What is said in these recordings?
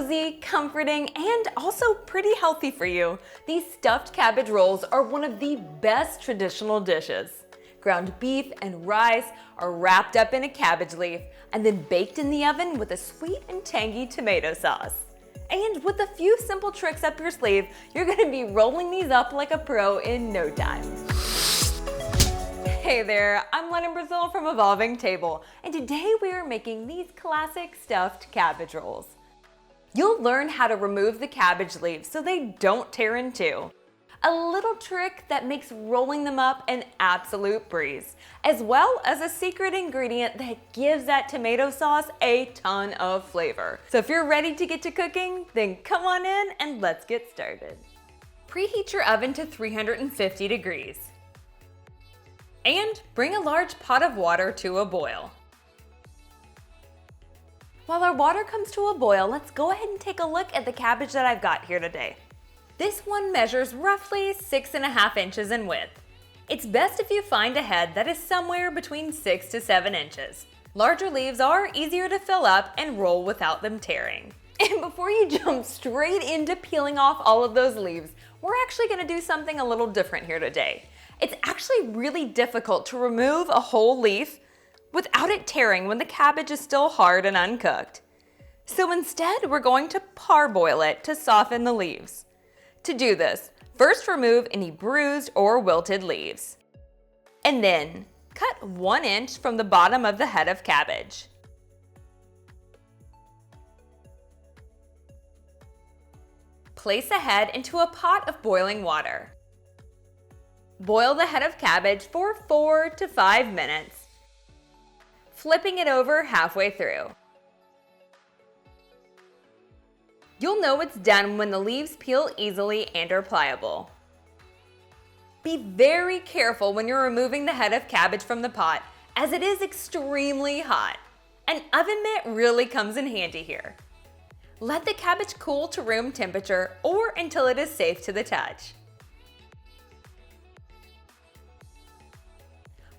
cozy, comforting, and also pretty healthy for you. These stuffed cabbage rolls are one of the best traditional dishes. Ground beef and rice are wrapped up in a cabbage leaf and then baked in the oven with a sweet and tangy tomato sauce. And with a few simple tricks up your sleeve, you're gonna be rolling these up like a pro in no time. Hey there, I'm Lennon Brazil from Evolving Table, and today we are making these classic stuffed cabbage rolls. You'll learn how to remove the cabbage leaves so they don't tear in two. A little trick that makes rolling them up an absolute breeze, as well as a secret ingredient that gives that tomato sauce a ton of flavor. So if you're ready to get to cooking, then come on in and let's get started. Preheat your oven to 350 degrees. And bring a large pot of water to a boil. While our water comes to a boil, let's go ahead and take a look at the cabbage that I've got here today. This one measures roughly 6.5 inches in width. It's best if you find a head that is somewhere between 6 to 7 inches. Larger leaves are easier to fill up and roll without them tearing. And before you jump straight into peeling off all of those leaves, we're actually going to do something a little different here today. It's actually really difficult to remove a whole leaf without it tearing when the cabbage is still hard and uncooked. So instead, we're going to parboil it to soften the leaves. To do this, first remove any bruised or wilted leaves. And then, cut 1 inch from the bottom of the head of cabbage. Place the head into a pot of boiling water. Boil the head of cabbage for 4 to 5 minutes, flipping it over halfway through. You'll know it's done when the leaves peel easily and are pliable. Be very careful when you're removing the head of cabbage from the pot, as it is extremely hot. An oven mitt really comes in handy here. Let the cabbage cool to room temperature or until it is safe to the touch.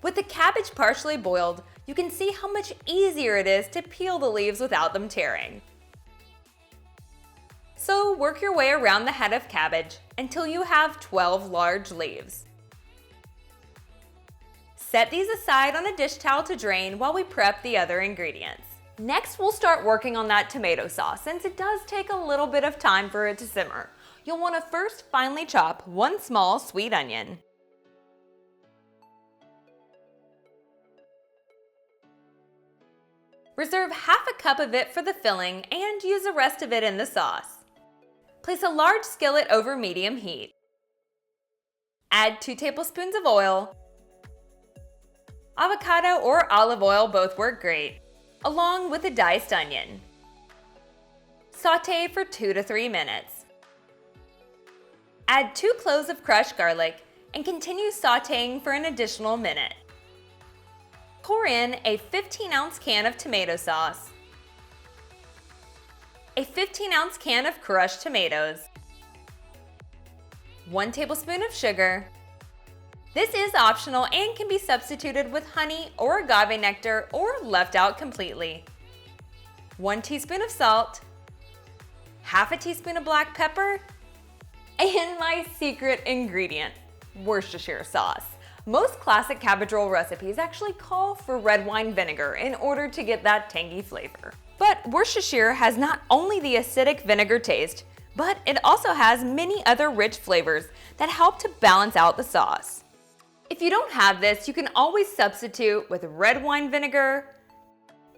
With the cabbage partially boiled, you can see how much easier it is to peel the leaves without them tearing. So work your way around the head of cabbage until you have 12 large leaves. Set these aside on a dish towel to drain while we prep the other ingredients. Next, we'll start working on that tomato sauce since it does take a little bit of time for it to simmer. You'll want to first finely chop 1 small sweet onion. Reserve half a cup of it for the filling and use the rest of it in the sauce. Place a large skillet over medium heat. Add 2 tablespoons of oil. Avocado or olive oil both work great, along with a diced onion. Sauté for 2 to 3 minutes. Add 2 cloves of crushed garlic and continue sautéing for an additional minute. Pour in a 15-ounce can of tomato sauce, a 15-ounce can of crushed tomatoes, 1 tablespoon of sugar. This is optional and can be substituted with honey or agave nectar or left out completely. 1 teaspoon of salt, half a teaspoon of black pepper, and my secret ingredient, Worcestershire sauce. Most classic cabbage roll recipes actually call for red wine vinegar in order to get that tangy flavor. But Worcestershire has not only the acidic vinegar taste, but it also has many other rich flavors that help to balance out the sauce. If you don't have this, you can always substitute with red wine vinegar,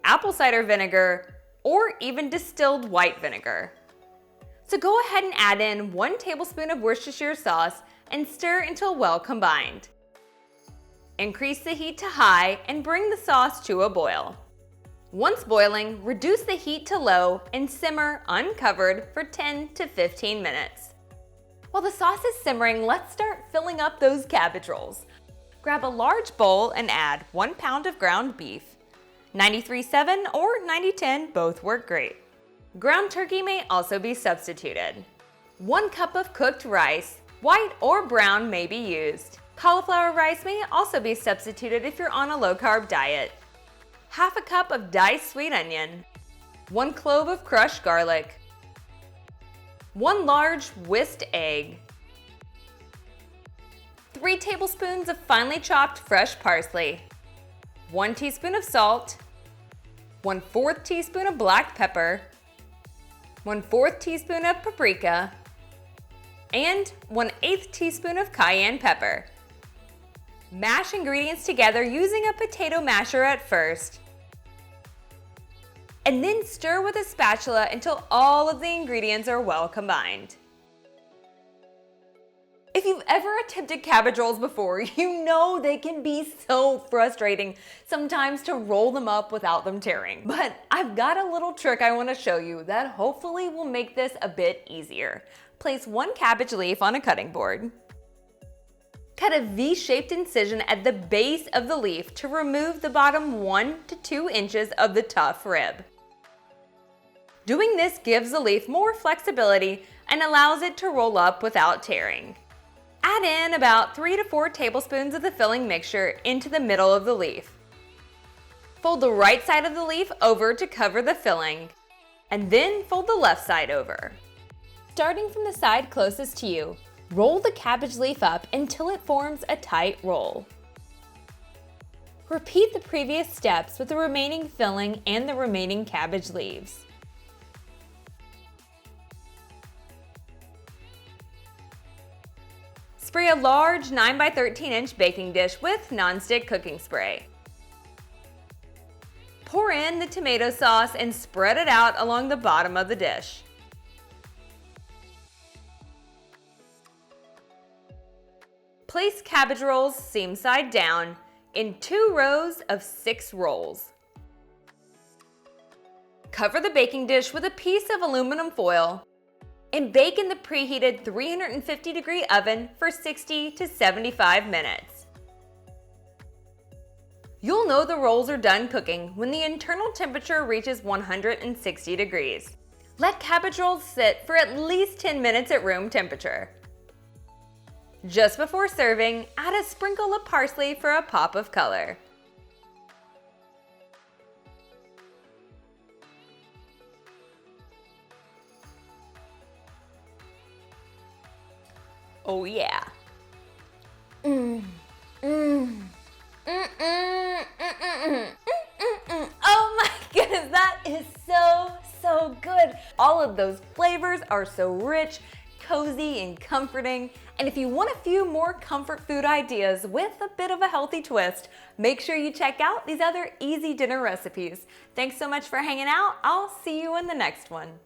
apple cider vinegar, or even distilled white vinegar. So go ahead and add in 1 tablespoon of Worcestershire sauce and stir until well combined. Increase the heat to high and bring the sauce to a boil. Once boiling, reduce the heat to low and simmer uncovered for 10 to 15 minutes. While the sauce is simmering, let's start filling up those cabbage rolls. Grab a large bowl and add 1 pound of ground beef. 93.7 or 90.10 both work great. Ground turkey may also be substituted. 1 cup of cooked rice, white or brown may be used. Cauliflower rice may also be substituted if you're on a low-carb diet. Half a cup of diced sweet onion, 1 clove of crushed garlic, 1 large whisked egg, 3 tablespoons of finely chopped fresh parsley, 1 teaspoon of salt, 1/4 teaspoon of black pepper, 1/4 teaspoon of paprika, and 1/8 teaspoon of cayenne pepper. Mash ingredients together using a potato masher at first, and then stir with a spatula until all of the ingredients are well combined. If you've ever attempted cabbage rolls before, you know they can be so frustrating sometimes to roll them up without them tearing. But I've got a little trick I want to show you that hopefully will make this a bit easier. Place 1 cabbage leaf on a cutting board. Cut a V-shaped incision at the base of the leaf to remove the bottom 1 to 2 inches of the tough rib. Doing this gives the leaf more flexibility and allows it to roll up without tearing. Add in about 3 to 4 tablespoons of the filling mixture into the middle of the leaf. Fold the right side of the leaf over to cover the filling, and then fold the left side over. Starting from the side closest to you, roll the cabbage leaf up until it forms a tight roll. Repeat the previous steps with the remaining filling and the remaining cabbage leaves. Spray a large 9 by 13 inch baking dish with nonstick cooking spray. Pour in the tomato sauce and spread it out along the bottom of the dish. Place cabbage rolls seam side down in 2 rows of 6 rolls. Cover the baking dish with a piece of aluminum foil and bake in the preheated 350-degree oven for 60 to 75 minutes. You'll know the rolls are done cooking when the internal temperature reaches 160 degrees. Let cabbage rolls sit for at least 10 minutes at room temperature. Just before serving, add a sprinkle of parsley for a pop of color. Oh yeah. Oh my goodness, that is so good. All of those flavors are so rich, cozy, and comforting. And if you want a few more comfort food ideas with a bit of a healthy twist, make sure you check out these other easy dinner recipes. Thanks so much for hanging out. I'll see you in the next one.